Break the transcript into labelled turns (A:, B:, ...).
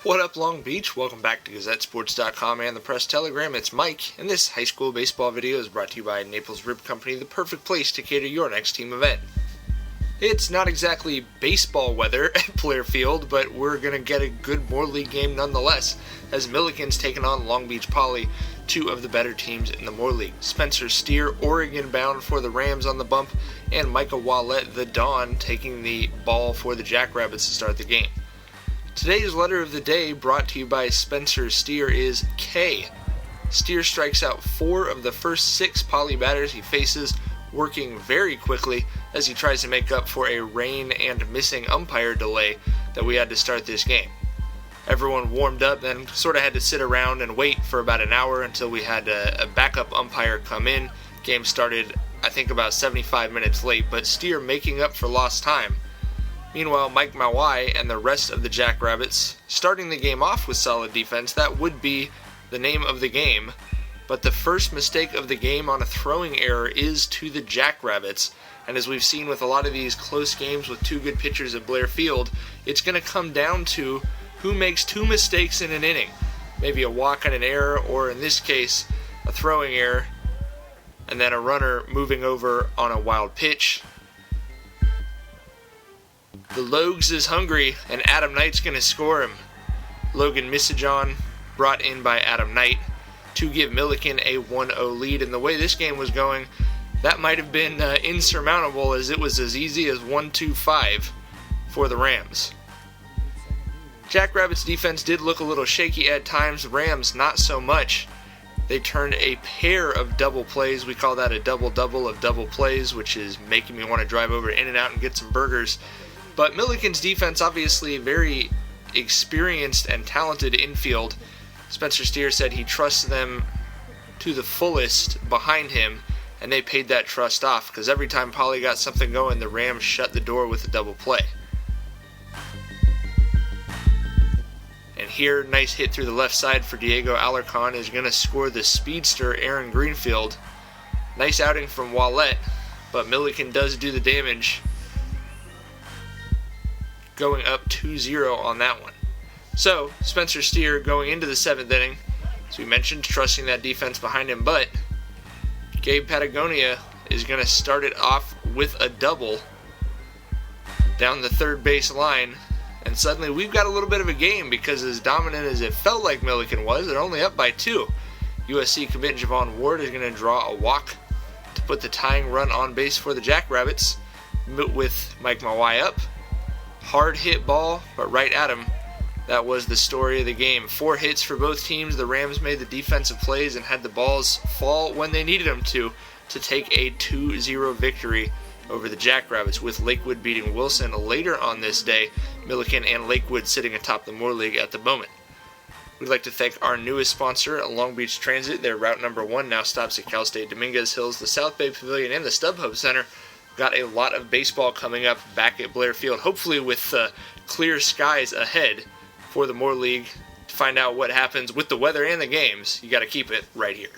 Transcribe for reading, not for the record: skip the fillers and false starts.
A: What up, Long Beach? Welcome back to GazetteSports.com and the Press Telegram. It's Mike, and this high school baseball video is brought to you by Naples Rib Company, the perfect place to cater your next team event. It's not exactly baseball weather at Blair Field, but we're going to get a good Moore League game nonetheless, as Millikan's taking on Long Beach Poly, two of the better teams in the Moore League. Spencer Steer, Oregon bound for the Rams on the bump, and Micah Wallett, the Don, taking the ball for the Jackrabbits to start the game. Today's letter of the day, brought to you by Spencer Steer, is K. Steer strikes out 4 of the first 6 Poly batters he faces, working very quickly as he tries to make up for a rain and missing umpire delay that we had to start this game. Everyone warmed up, then sort of had to sit around and wait for about an hour until we had a backup umpire come in. Game started, I think, about 75 minutes late, but Steer making up for lost time. Meanwhile, Mike Mawai and the rest of the Jackrabbits starting the game off with solid defense. That would be the name of the game. But the first mistake of the game on a throwing error is to the Jackrabbits. And as we've seen with a lot of these close games with two good pitchers at Blair Field, it's going to come down to who makes 2 mistakes in an inning. Maybe a walk on an error, or in this case, a throwing error, and then a runner moving over on a wild pitch. The Logs is hungry, and Adam Knight's going to score him. Logan Misajon brought in by Adam Knight to give Millikan a 1-0 lead. And the way this game was going, that might have been insurmountable, as it was as easy as 1-2-5 for the Rams. Jackrabbits' defense did look a little shaky at times. Rams, not so much. They turned a pair of double plays. We call that a double-double of double plays, which is making me want to drive over to In-N-Out and get some burgers. But Millikan's defense, obviously very experienced and talented infield. Spencer Steer said he trusts them to the fullest behind him, and they paid that trust off, because every time Poly got something going, the Rams shut the door with a double play. And here, nice hit through the left side for Diego Alarcon is going to score the speedster Aaron Greenfield. Nice outing from Wallett, but Millikan does do the damage, going up 2-0 on that one. So, Spencer Steer going into the 7th inning, as we mentioned, trusting that defense behind him, but Gabe Patagonia is going to start it off with a double down the third base line, and suddenly we've got a little bit of a game, because as dominant as it felt like Millikan was, they're only up by 2. USC commit Javon Ward is going to draw a walk to put the tying run on base for the Jackrabbits, with Mike Mawai up. Hard hit ball, but right at him. That was the story of the game. 4 hits for both teams. The Rams made the defensive plays and had the balls fall when they needed them to take a 2-0 victory over the Jackrabbits, with Lakewood beating Wilson later on this day. Millikan and Lakewood sitting atop the Moore League at the moment. We'd like to thank our newest sponsor, Long Beach Transit. Their route number 1 now stops at Cal State Dominguez Hills, the South Bay Pavilion, and the StubHub Center. Got a lot of baseball coming up back at Blair Field, hopefully with clear skies ahead for the Moore League. To find out what happens with the weather and the games, you got to keep it right here.